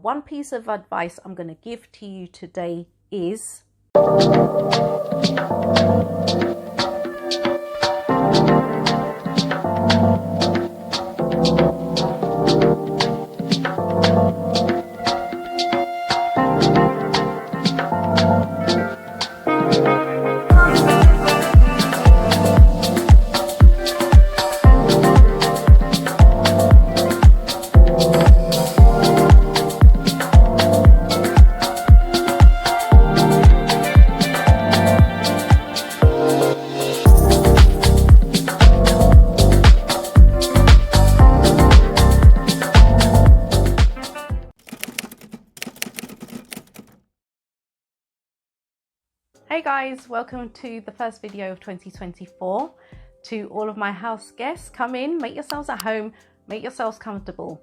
One piece of advice I'm going to give to you today is Hey guys, welcome to the first video of 2024. To all of my house guests, come in, make yourselves at home, make yourselves comfortable.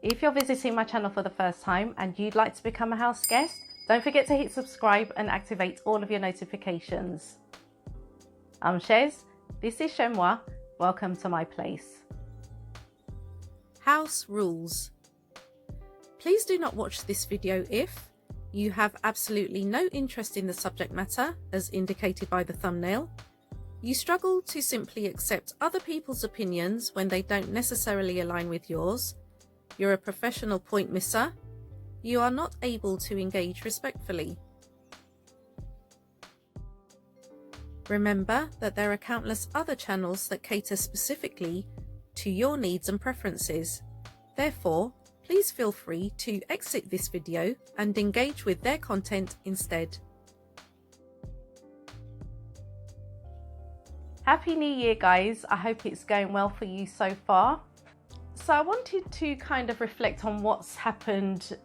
If you're visiting my channel for the first time and you'd like to become a house guest, don't forget to hit subscribe and activate all of your notifications. I'm Chez, this is Chez M0i, welcome to my place. House rules. Please do not watch this video if you have absolutely no interest in the subject matter, as indicated by the thumbnail. You struggle to simply accept other people's opinions when they don't necessarily align with yours. You're a professional point misser. You are not able to engage respectfully. Remember that there are countless other channels that cater specifically to your needs and preferences. Therefore, please feel free to exit this video and engage with their content instead. Happy New Year guys, I hope it's going well for you so far. So I wanted to kind of reflect on what's happened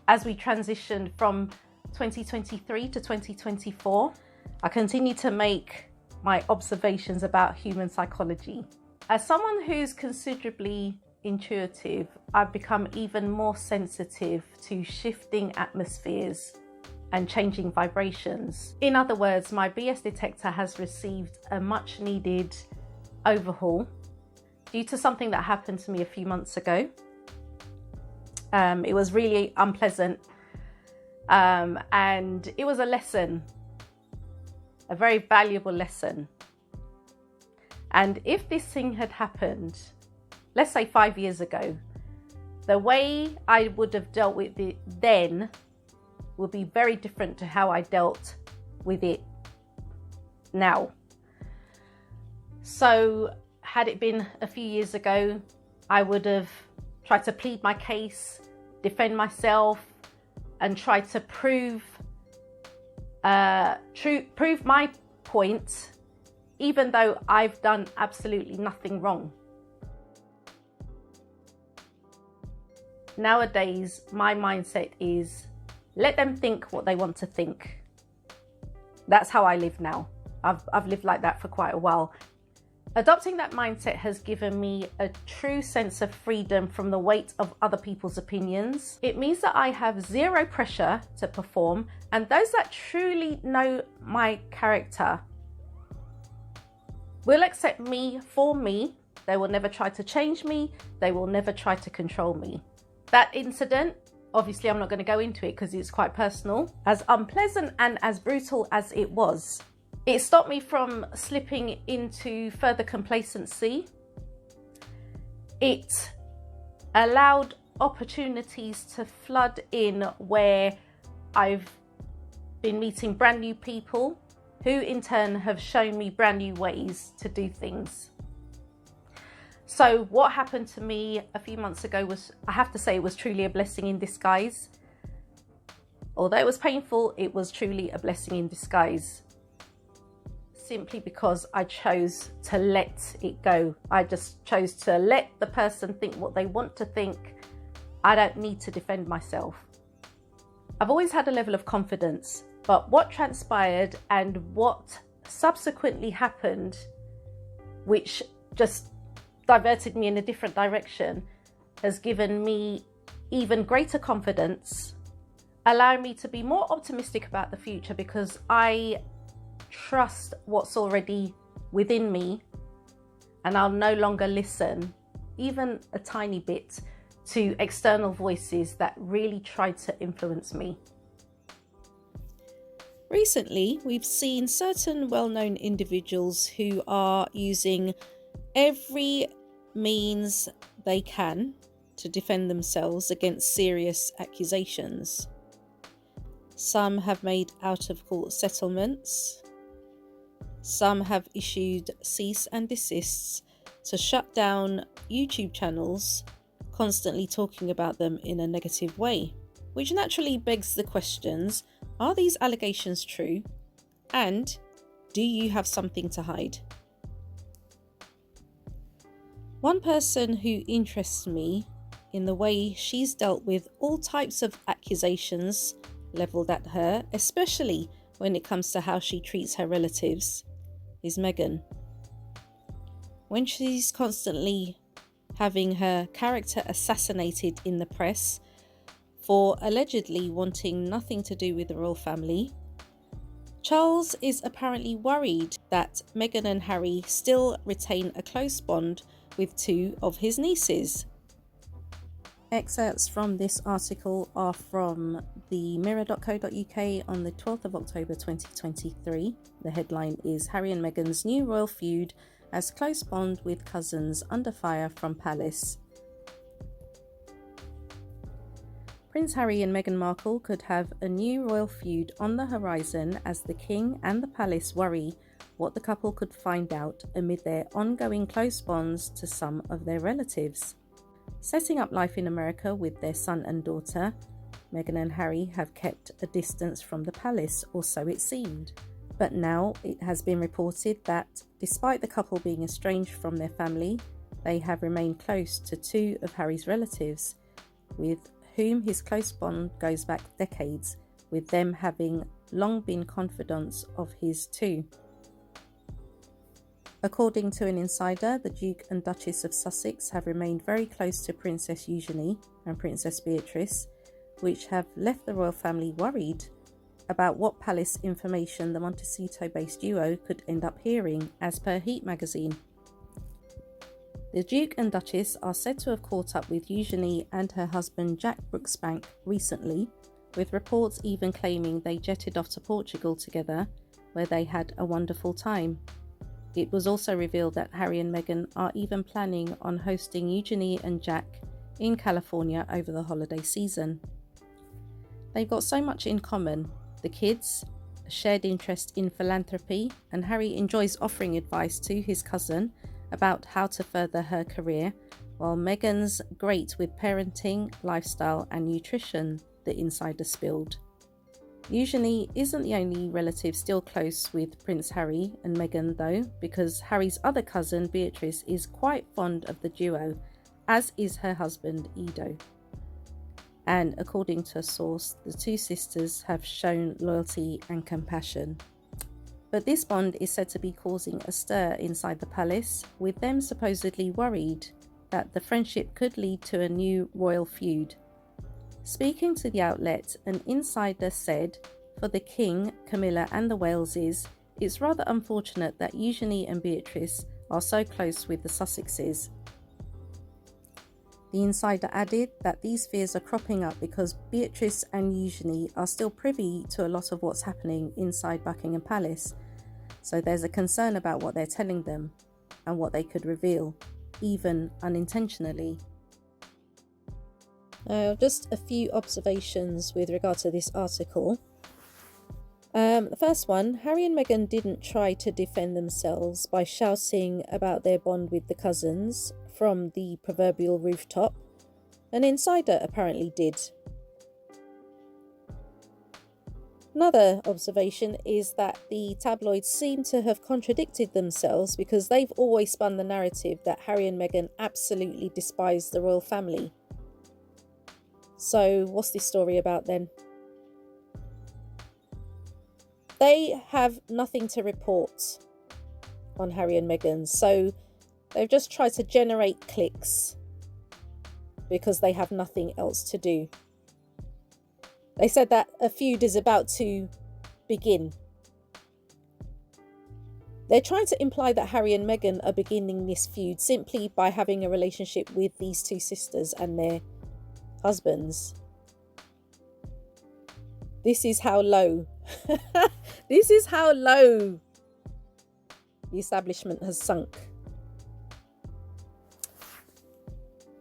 as we transitioned from 2023 to 2024. I continue to make my observations about human psychology. As someone who's considerably intuitive, I've become even more sensitive to shifting atmospheres and changing vibrations. In other words, my BS detector has received a much needed overhaul due to something that happened to me a few months ago. It was really unpleasant and it was a lesson, a very valuable lesson. And if this thing had happened, let's say 5 years ago, the way I would have dealt with it then would be very different to how I dealt with it now. So had it been a few years ago, I would have tried to plead my case, defend myself, and try to prove my point, even though I've done absolutely nothing wrong. Nowadays, my mindset is let them think what they want to think. That's how I live now. I've lived like that for quite a while. Adopting that mindset has given me a true sense of freedom from the weight of other people's opinions. It means that I have zero pressure to perform, and those that truly know my character will accept me for me. They will never try to change me. They will never try to control me. That incident, obviously I'm not going to go into it because it's quite personal. As unpleasant and as brutal as it was, it stopped me from slipping into further complacency. It allowed opportunities to flood in where I've been meeting brand new people who in turn have shown me brand new ways to do things. So what happened to me a few months ago was, I have to say, it was truly a blessing in disguise. Although it was painful, it was truly a blessing in disguise. Simply because I chose to let it go. I just chose to let the person think what they want to think. I don't need to defend myself. I've always had a level of confidence, but what transpired and what subsequently happened, which just diverted me in a different direction, has given me even greater confidence, allowing me to be more optimistic about the future because I trust what's already within me and I'll no longer listen even a tiny bit to external voices that really tried to influence me. Recently, we've seen certain well-known individuals who are using every means they can to defend themselves against serious accusations. Some have made out-of-court settlements. Some have issued cease and desists to shut down YouTube channels, constantly talking about them in a negative way, which naturally begs the questions: are these allegations true? And do you have something to hide? One person who interests me in the way she's dealt with all types of accusations levelled at her, especially when it comes to how she treats her relatives, is Meghan. When she's constantly having her character assassinated in the press for allegedly wanting nothing to do with the royal family, Charles is apparently worried that Meghan and Harry still retain a close bond with two of his nieces. Excerpts from this article are from the mirror.co.uk on the 12th of October 2023. The headline is Harry and Meghan's new royal feud as close bond with cousins under fire from palace. Prince Harry and Meghan Markle could have a new royal feud on the horizon as the King and the palace worry what the couple could find out amid their ongoing close bonds to some of their relatives. Setting up life in America with their son and daughter, Meghan and Harry have kept a distance from the palace, or so it seemed. But now it has been reported that, despite the couple being estranged from their family, they have remained close to two of Harry's relatives, with whom his close bond goes back decades, with them having long been confidants of his too. According to an insider, the Duke and Duchess of Sussex have remained very close to Princess Eugenie and Princess Beatrice, which have left the royal family worried about what palace information the Montecito-based duo could end up hearing, as per Heat magazine. The Duke and Duchess are said to have caught up with Eugenie and her husband Jack Brooksbank recently, with reports even claiming they jetted off to Portugal together, where they had a wonderful time. It was also revealed that Harry and Meghan are even planning on hosting Eugenie and Jack in California over the holiday season. They've got so much in common: the kids, a shared interest in philanthropy, and Harry enjoys offering advice to his cousin about how to further her career, while Meghan's great with parenting, lifestyle and nutrition, the insider spilled. Eugenie isn't the only relative still close with Prince Harry and Meghan though, because Harry's other cousin Beatrice is quite fond of the duo, as is her husband Edo. And according to a source, the two sisters have shown loyalty and compassion. But this bond is said to be causing a stir inside the palace, with them supposedly worried that the friendship could lead to a new royal feud. Speaking to the outlet, an insider said, "For the King, Camilla and the Waleses, it's rather unfortunate that Eugenie and Beatrice are so close with the Sussexes." The insider added that these fears are cropping up because Beatrice and Eugenie are still privy to a lot of what's happening inside Buckingham Palace, so there's a concern about what they're telling them and what they could reveal, even unintentionally. Just a few observations with regard to this article. The first one, Harry and Meghan didn't try to defend themselves by shouting about their bond with the cousins from the proverbial rooftop. An insider apparently did. Another observation is that the tabloids seem to have contradicted themselves, because they've always spun the narrative that Harry and Meghan absolutely despise the royal family. So what's this story about then? They have nothing to report on Harry and Meghan, so they've just tried to generate clicks because they have nothing else to do. They said that a feud is about to begin. They're trying to imply that Harry and Meghan are beginning this feud simply by having a relationship with these two sisters and their husbands. This is how low, this is how low the establishment has sunk.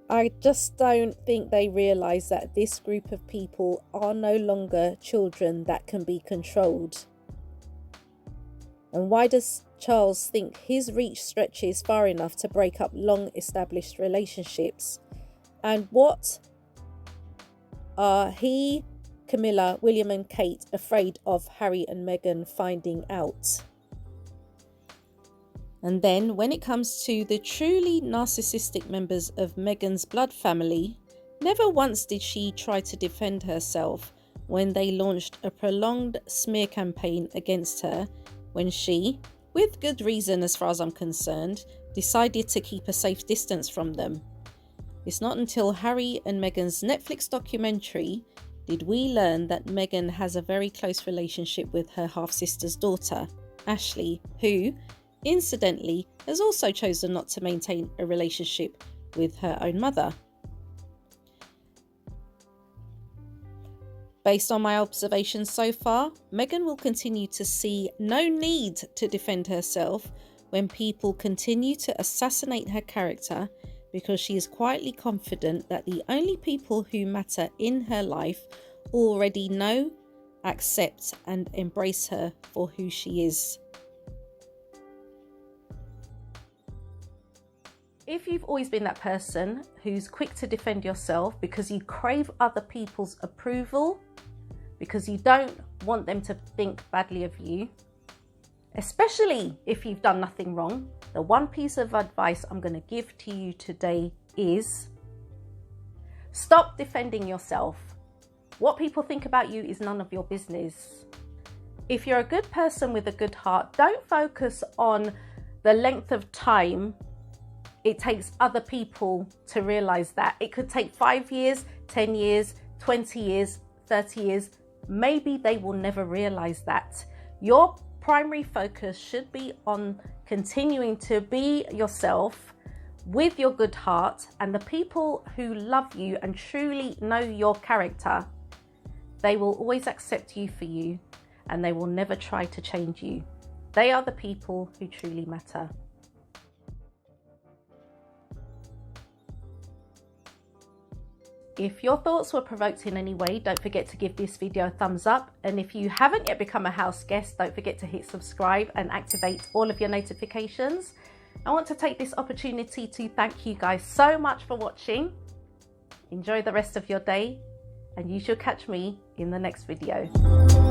I just don't think they realise that this group of people are no longer children that can be controlled. And why does Charles think his reach stretches far enough to break up long established relationships? And what are he, Camilla, William and Kate afraid of Harry and Meghan finding out? And then when it comes to the truly narcissistic members of Meghan's blood family, never once did she try to defend herself when they launched a prolonged smear campaign against her when she, with good reason as far as I'm concerned, decided to keep a safe distance from them. It's not until Harry and Meghan's Netflix documentary did we learn that Meghan has a very close relationship with her half-sister's daughter, Ashley, who, incidentally, has also chosen not to maintain a relationship with her own mother. Based on my observations so far, Meghan will continue to see no need to defend herself when people continue to assassinate her character, because she is quietly confident that the only people who matter in her life already know, accept, and embrace her for who she is. If you've always been that person who's quick to defend yourself because you crave other people's approval, because you don't want them to think badly of you, especially if you've done nothing wrong, the one piece of advice I'm going to give to you today is stop defending yourself. What people think about you is none of your business. If you're a good person with a good heart, don't focus on the length of time it takes other people to realize that. It could take 5 years, 10 years, 20 years, 30 years. Maybe they will never realize that. Your primary focus should be on continuing to be yourself with your good heart, and the people who love you and truly know your character, they will always accept you for you, and they will never try to change you. They are the people who truly matter. If your thoughts were provoked in any way, don't forget to give this video a thumbs up. And if you haven't yet become a house guest, don't forget to hit subscribe and activate all of your notifications. I want to take this opportunity to thank you guys so much for watching. Enjoy the rest of your day, and you shall catch me in the next video.